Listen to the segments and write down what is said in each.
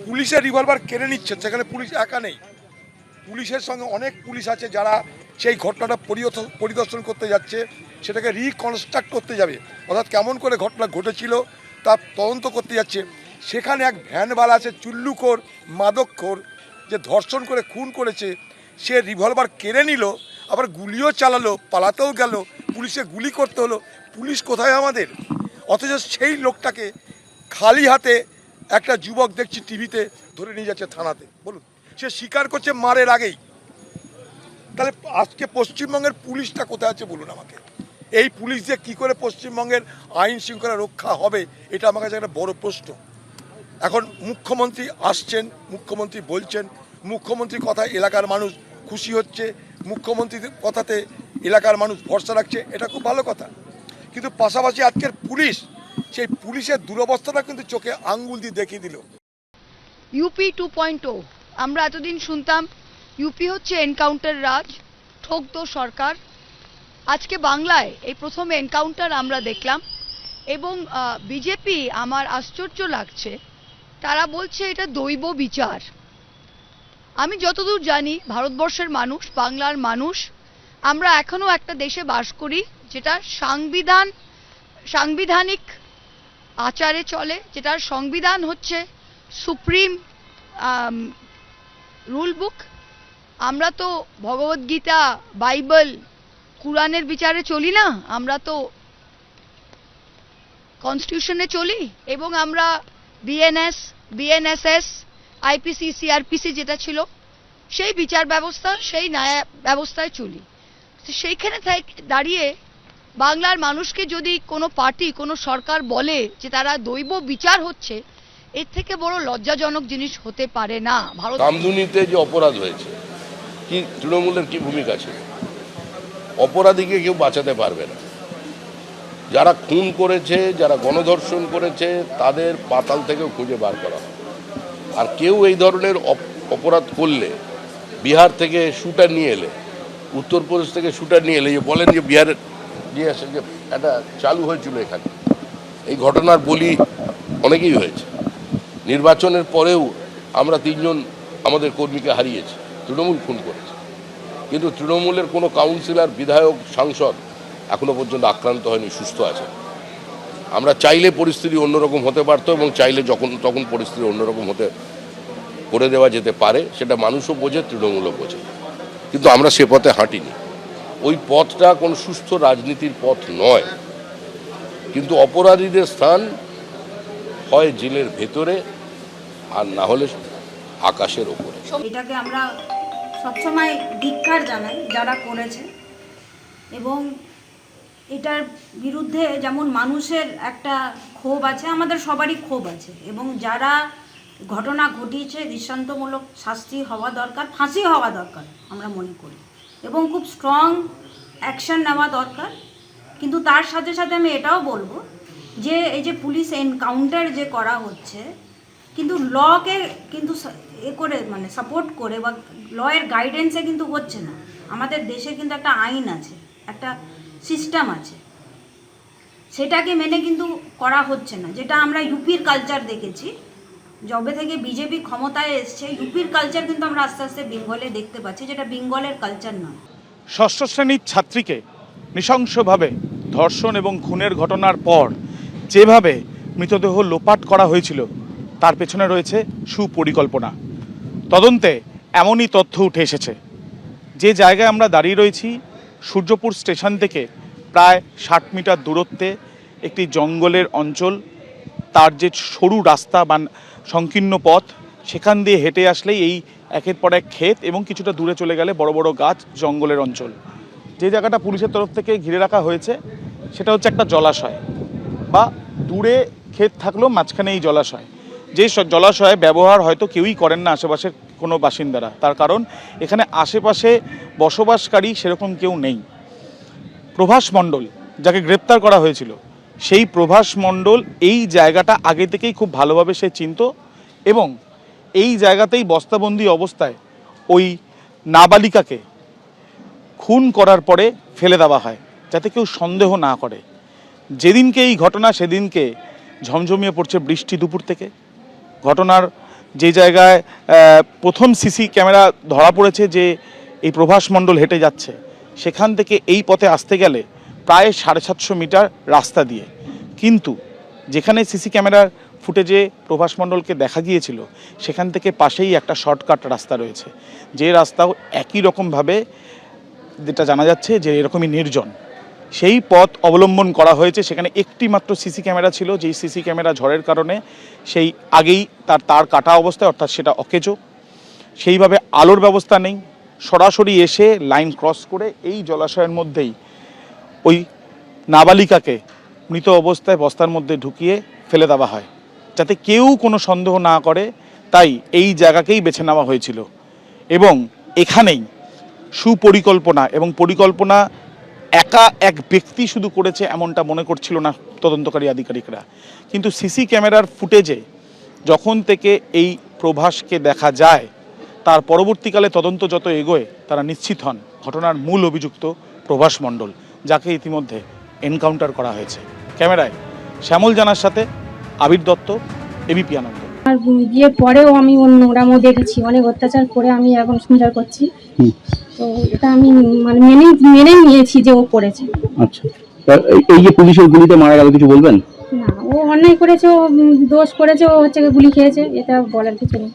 পুলিশের রিভলভার কেড়ে নিচ্ছে, সেখানে পুলিশ একা নেই, পুলিশের সঙ্গে অনেক পুলিশ আছে যারা সেই ঘটনাটা পরিদর্শন করতে যাচ্ছে, সেটাকে রিকনস্ট্রাক্ট করতে যাবে, অর্থাৎ কেমন করে ঘটনা ঘটেছিল তা তদন্ত করতে যাচ্ছে। সেখানে এক ভ্যানওয়ালা আছে চুল্লুখোর মাদকখোর, যে ধর্ষণ করে খুন করেছে, সে রিভলভার কেড়ে নিল, আবার গুলিও চালালো, পালাতেও গেল, পুলিশে গুলি করতে হলো। পুলিশ কোথায় আমাদের? অথচ সেই লোকটাকে খালি হাতে একটা যুবক দেখছি টিভিতে ধরে নিয়ে যাচ্ছে থানাতে। বলুন, সে স্বীকার করছে মারের আগেই। তাহলে আজকে পশ্চিমবঙ্গের পুলিশটা কোথায় আছে বলুন আমাকে? এই পুলিশ দিয়ে কী করে পশ্চিমবঙ্গের আইন শৃঙ্খলা রক্ষা হবে, এটা আমার কাছে একটা বড় প্রশ্ন। এখন মুখ্যমন্ত্রী আসছেন, মুখ্যমন্ত্রী বলছেন, মুখ্যমন্ত্রীর কথায় এলাকার মানুষ খুশি হচ্ছে, মুখ্যমন্ত্রীর কথাতে এলাকার মানুষ ভরসা রাখছে, এটা খুব ভালো কথা। কিন্তু পাশাপাশি আজকের পুলিশ, সেই পুলিশের দুরবস্থাটা কিন্তু চোখে আঙ্গুল দিয়ে দেখিয়ে দিল। ইউপি 2.0, আমরা এতদিন শুনতাম ইউপি হচ্ছে এনকাউন্টার রাজ, ঠকতো সরকার। আজকে বাংলায় এই প্রথম এনকাউন্টার আমরা দেখলাম, এবং বিজেপি, আমার আশ্চর্য লাগছে, তারা বলছে এটা দৈব বিচার। আমি যতদূর জানি ভারতবর্ষের মানুষ, বাংলার মানুষ, আমরা এখনো একটা দেশে বাস করি যেটা সাংবিধানিক আচারে চলে, যেটার সংবিধান হচ্ছে সুপ্রিম রুল বুক। আমরা তো ভগবদ্গীতা, বাইবেল, কুরআনের বিচারে চলি না, আমরা তো কনস্টিটিউশনে চলি, এবং আমরা বিএনএসএস, আইপিসি, সিআরপিসি যেটা ছিল সেই বিচার ব্যবস্থা, সেই ন্যায় ব্যবস্থায় চলি। সেইখানে দাঁড়িয়ে বাংলার মানুষকে যদি কোনো পার্টি, কোনো সরকার বলে যে তারা দৈব বিচার হচ্ছে, এর থেকে বড় লজ্জাজনক জিনিস হতে পারে না। ভারত কামদুনিতে যে অপরাধ হয়েছে, কি তৃণমূলের কি ভূমিকা ছিল? অপরাধীকে কেউ বাঁচাতে পারবে না। যারা খুন করেছে, যারা গণধর্ষণ করেছে, তাদের পাতাল থেকেও খুঁজে বার করা হয়। আর কেউ এই ধরনের অপরাধ করলে, বিহার থেকে শুটার নিয়ে এলে, উত্তরপ্রদেশ থেকে শুটার নিয়ে এলে, যে বলেন যে বিহারের যে একটা চালু হয়েছিল এখানে, এই ঘটনার বলি অনেকেই হয়েছে। নির্বাচনের পরেও আমরা 3 জন আমাদের কর্মীকে হারিয়েছি, তৃণমূল খুন করেছে। কিন্তু তৃণমূলের কোনো কাউন্সিলর, বিধায়ক, সাংসদ এখনো পর্যন্ত আক্রান্ত হয়নি, সুস্থ আছে। আমরা চাইলে পরিস্থিতি অন্যরকম হতে পারতো, এবং চাইলে তখন পরিস্থিতি অন্যরকম করে দেওয়া যেতে পারে, সেটা মানুষও বোঝে, তৃণমূলও বোঝে। কিন্তু আমরা সে পথে হাঁটিনি। ওই পথটা কোনো সুস্থ রাজনীতির পথ নয়। কিন্তু অপরাধীদের স্থান হয় জেলের ভেতরে, আর না হলে আকাশের ওপরে। এটাকে আমরা সবসময় ধিক্কার জানাই যারা করেছে, এবং এটার বিরুদ্ধে যেমন মানুষের একটা ক্ষোভ আছে, আমাদের সবারই ক্ষোভ আছে, এবং যারা ঘটনা ঘটিয়েছে দৃষ্টান্তমূলক শাস্তি হওয়া দরকার, ফাঁসি হওয়া দরকার আমরা মনে করি, এবং খুব স্ট্রং অ্যাকশন নেওয়া দরকার। কিন্তু তার সাথে সাথে আমি এটাও বলবো যে এই যে পুলিশ এনকাউন্টার যে করা হচ্ছে, কিন্তু লকে কিন্তু করে মানে সাপোর্ট করে বা লয়ের গাইডেন্সে কিন্তু হচ্ছে না। আমাদের দেশে কিন্তু একটা আইন আছে, একটা সিস্টেম আছে, সেটাকে মেনে কিন্তু করা হচ্ছে না। যেটা আমরা ইউপির কালচার দেখেছি, যবে থেকে বিজেপি ক্ষমতায় এসছে, ইউপির কালচার কিন্তু আমরা আস্তে আস্তে বেঙ্গলে দেখতে পাচ্ছি, যেটা বেঙ্গলের কালচার নয়। ষষ্ঠ শ্রেণীর ছাত্রীকে নৃশংসভাবে ধর্ষণ এবং খুনের ঘটনার পর যেভাবে মৃতদেহ লোপাট করা হয়েছিল, তার পেছনে রয়েছে সুপরিকল্পনা। তদন্তে এমনই তথ্য উঠে এসেছে। যে জায়গায় আমরা দাঁড়িয়ে রয়েছি, সূর্যপুর স্টেশন থেকে প্রায় 60 মিটার দূরত্বে একটি জঙ্গলের অঞ্চল। তার যে সরু রাস্তা বা সংকীর্ণ পথ, সেখান দিয়ে হেঁটে আসলেই এই একের পর এক ক্ষেত, এবং কিছুটা দূরে চলে গেলে বড় বড় গাছ, জঙ্গলের অঞ্চল। যে জায়গাটা পুলিশের তরফ থেকে ঘিরে রাখা হয়েছে, সেটা হচ্ছে একটা জলাশয়, বা দূরে ক্ষেত থাকলেও মাঝখানে এই জলাশয়। যে জলাশয়ে ব্যবহার হয়তো কেউই করেন না আশেপাশের কোনো বাসিন্দারা, তার কারণ এখানে আশেপাশে বসবাসকারী সেরকম কেউ নেই। প্রভাস মণ্ডল, যাকে গ্রেপ্তার করা হয়েছিল, সেই প্রভাস মণ্ডল এই জায়গাটা আগে থেকেই খুব ভালোভাবে সে চিনত, এবং এই জায়গাতেই বস্তাবন্দি অবস্থায় ওই নাবালিকাকে খুন করার পরে ফেলে দেওয়া হয়, যাতে কেউ সন্দেহ না করে। যেদিনকে এই ঘটনা, সেদিনকে ঝমঝমিয়ে পড়ছে বৃষ্টি দুপুর থেকে। ঘটনার যে জায়গায় প্রথম সিসি ক্যামেরা ধরা পড়েছে যে এই প্রভাস মণ্ডল হেঁটে যাচ্ছে, সেখান থেকে এই পথে আসতে গেলে প্রায় 750 মিটার রাস্তা দিয়ে, কিন্তু যেখানে সিসি ক্যামেরার ফুটেজে প্রভাস মণ্ডলকে দেখা গিয়েছিল সেখান থেকে পাশেই একটা শর্টকাট রাস্তা রয়েছে, যে রাস্তাও একই রকমভাবে যেটা জানা যাচ্ছে যে এরকমই নির্জন, সেই পথ অবলম্বন করা হয়েছে। সেখানে একটি মাত্র সিসি ক্যামেরা ছিল, যেই সিসি ক্যামেরা ঝড়ের কারণে সেই আগেই তার কাটা অবস্থায়, অর্থাৎ সেটা অকেজো, সেইভাবে আলোর ব্যবস্থা নেই। সরাসরি এসে লাইন ক্রস করে এই জলাশয়ের মধ্যেই ওই নাবালিকাকে মৃত অবস্থায় বস্তার মধ্যে ঢুকিয়ে ফেলে দেওয়া হয়, যাতে কেউ কোনো সন্দেহ না করে, তাই এই জায়গাকেই বেছে নেওয়া হয়েছিল। এবং এখানেই সুপরিকল্পনা এবং পরিকল্পনা একা এক ব্যক্তি শুধু করেছে এমনটা মনে করছিল না তদন্তকারী আধিকারিকরা, কিন্তু সিসি ক্যামেরার ফুটেজে যখন থেকে এই প্রভাসকে দেখা যায় তার পরবর্তীকালে তদন্ত যত এগোয় তারা নিশ্চিত হন ঘটনার মূল অভিযুক্ত প্রভাস মণ্ডল, যাকে ইতিমধ্যে এনকাউন্টার করা হয়েছে। ক্যামেরায় শ্যামল জানার সাথে আবির দত্ত, এবিপি আনন্দ। আর বিয়ের পরেও আমি ওর নোংরামও দেখেছি, অনেক অত্যাচার করে আমি এখন সংসার করছি, তো এটা আমি মানে মেনে নিয়েছি যে ও করেছে। আচ্ছা, এই যে পুলিশের গুলিতে মারা গেল, কিছু বলবেন? না, ও অন্যায় করেছে, ও দোষ করেছে, ও হচ্ছে গুলি খেয়েছে, এটা বলার কিছু নেই।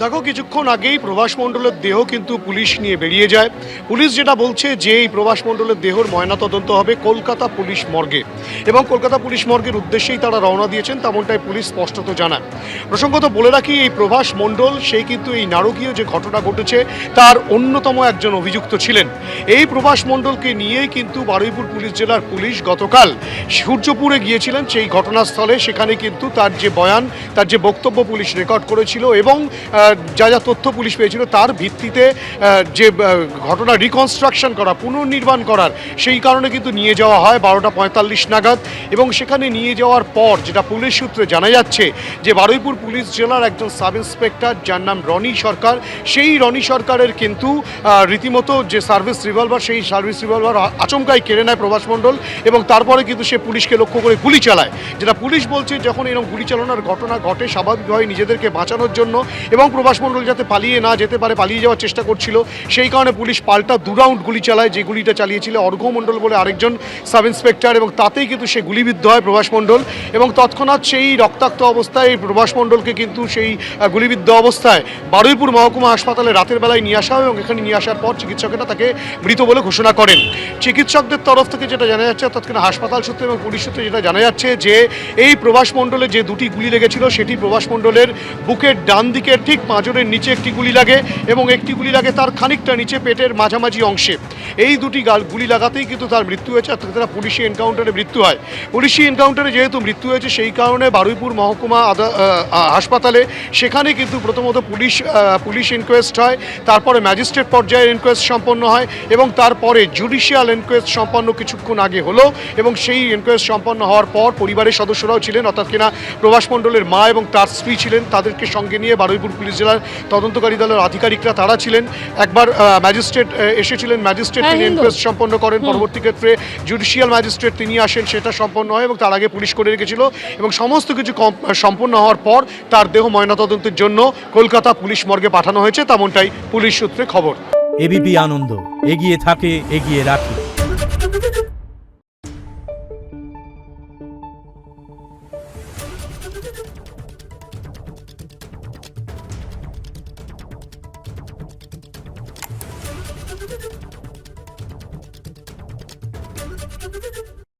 দেখো, কিছুক্ষণ আগেই প্রভাস মণ্ডলের দেহ কিন্তু পুলিশ নিয়ে বেরিয়ে যায়। পুলিশ যেটা বলছে যে এই প্রভাস মণ্ডলের দেহর ময়নাতদন্ত হবে কলকাতা পুলিশ মর্গে, এবং কলকাতা পুলিশ মর্গের উদ্দেশ্যেই তারা রওনা দিয়েছেন, তেমনটাই পুলিশ স্পষ্টত জানায়। প্রসঙ্গত বলে রাখি, এই প্রভাস মণ্ডল সেই কিন্তু এই নারকীয় যে ঘটনা ঘটেছে তার অন্যতম একজন অভিযুক্ত ছিলেন। এই প্রভাস মণ্ডলকে নিয়েই কিন্তু বারুইপুর পুলিশ জেলার পুলিশ গতকাল সূর্যপুরে গিয়েছিলেন সেই ঘটনাস্থলে। সেখানে কিন্তু তার যে বয়ান, তার যে বক্তব্য পুলিশ রেকর্ড করেছিল এবং যা যা তথ্য পুলিশ পেয়েছিল তার ভিত্তিতে যে ঘটনা রিকনস্ট্রাকশন করা, পুনর্নির্মাণ করার, সেই কারণে কিন্তু নিয়ে যাওয়া হয় 12:45 নাগাদ। এবং সেখানে নিয়ে যাওয়ার পর যেটা পুলিশ সূত্রে জানা যাচ্ছে যে বারুইপুর পুলিশ জেলার একজন সাব ইন্সপেক্টর যার নাম রনি সরকার, সেই রনি সরকারের কিন্তু রীতিমতো যে সার্ভিস রিভলভার, সেই সার্ভিস রিভলভার আচমকাই কেড়ে নেয় প্রভাস মণ্ডল, এবং তারপরে কিন্তু সে পুলিশকে লক্ষ্য করে গুলি চালায়। যেটা পুলিশ বলছে, যখন এরকম গুলি চালানোর ঘটনা ঘটে স্বাভাবিকভাবে নিজেদেরকে বাঁচানোর জন্য এবং প্রভাস মণ্ডল যাতে পালিয়ে না যেতে পারে, পালিয়ে যাওয়ার চেষ্টা করছিল, সেই কারণে পুলিশ পাল্টা 2 রাউন্ড গুলি চালায়। যে গুলিটা চালিয়েছিল অর্ঘ্য মণ্ডল বলে আরেকজন সাব ইন্সপেক্টর, এবং তাতেই কিন্তু সে গুলিবিদ্ধ হয় প্রভাস মণ্ডল। এবং তৎক্ষণাৎ সেই রক্তাক্ত অবস্থায় প্রভাস মণ্ডলকে কিন্তু সেই গুলিবিদ্ধ অবস্থায় বারুইপুর মহকুমা হাসপাতালে রাতের বেলায় নিয়ে আসা হয়, এবং এখানে নিয়ে আসার পর চিকিৎসকেরা তাকে মৃত বলে ঘোষণা করেন। চিকিৎসকদের তরফ থেকে যেটা জানা যাচ্ছে, তৎক্ষণাৎ হাসপাতাল সূত্রে এবং পুলিশ সূত্রে যেটা জানা যাচ্ছে যে এই প্রভাস মণ্ডলের যে 2টি গুলি লেগেছিল সেটি প্রভাস মণ্ডলের বুকের ডান দিকের ঠিক পাঁজরের নিচে একটি গুলি লাগে, এবং একটি গুলি লাগে তার খানিকটা নিচে পেটের মাঝামাঝি অংশে। এই 2টি গুলি লাগাতেই কিন্তু তার মৃত্যু হয়েছে, অর্থাৎ তার পুলিশি এনকাউন্টারে মৃত্যু হয়। পুলিশি এনকাউন্টারে যেহেতু মৃত্যু হয়েছে, সেই কারণে বারুইপুর মহকুমা হাসপাতালে সেখানে কিন্তু প্রথমত পুলিশ ইনকোয়েস্ট হয়, তারপরে ম্যাজিস্ট্রেট পর্যায়ের ইনকোয়েস্ট সম্পন্ন হয়, এবং তারপরে জুডিশিয়াল ইনকোয়েস্ট সম্পন্ন কিছুক্ষণ আগে হলো। এবং সেই ইনকোয়েস্ট সম্পন্ন হওয়ার পর পরিবারের সদস্যরাও ছিলেন, অর্থাৎ কিনা প্রভাস মণ্ডলের মা এবং তার স্ত্রী ছিলেন, তাদেরকে সঙ্গে নিয়ে বারুইপুর পুলিশ জেলার তদন্তকারী দলের আধিকারিকরা তারা ছিলেন। একবার ম্যাজিস্ট্রেট এসেছিলেন, ম্যাজিস্ট্রেট তিনি ইনকোয়েস্ট সম্পন্ন করেন, পরবর্তী ক্ষেত্রে জুডিশিয়াল ম্যাজিস্ট্রেট তিনি আসেন, সেটা সম্পন্ন হয়, এবং তার আগে পুলিশ করে রেখেছিল। এবং সমস্ত কিছু সম্পন্ন হওয়ার পর তার দেহ ময়নাতদন্তের জন্য কলকাতা পুলিশ মর্গে পাঠানো হয়েছে, তেমনটাই পুলিশ সূত্রে খবর। এবিপি আনন্দ, এগিয়ে থাকে, এগিয়ে রাখে।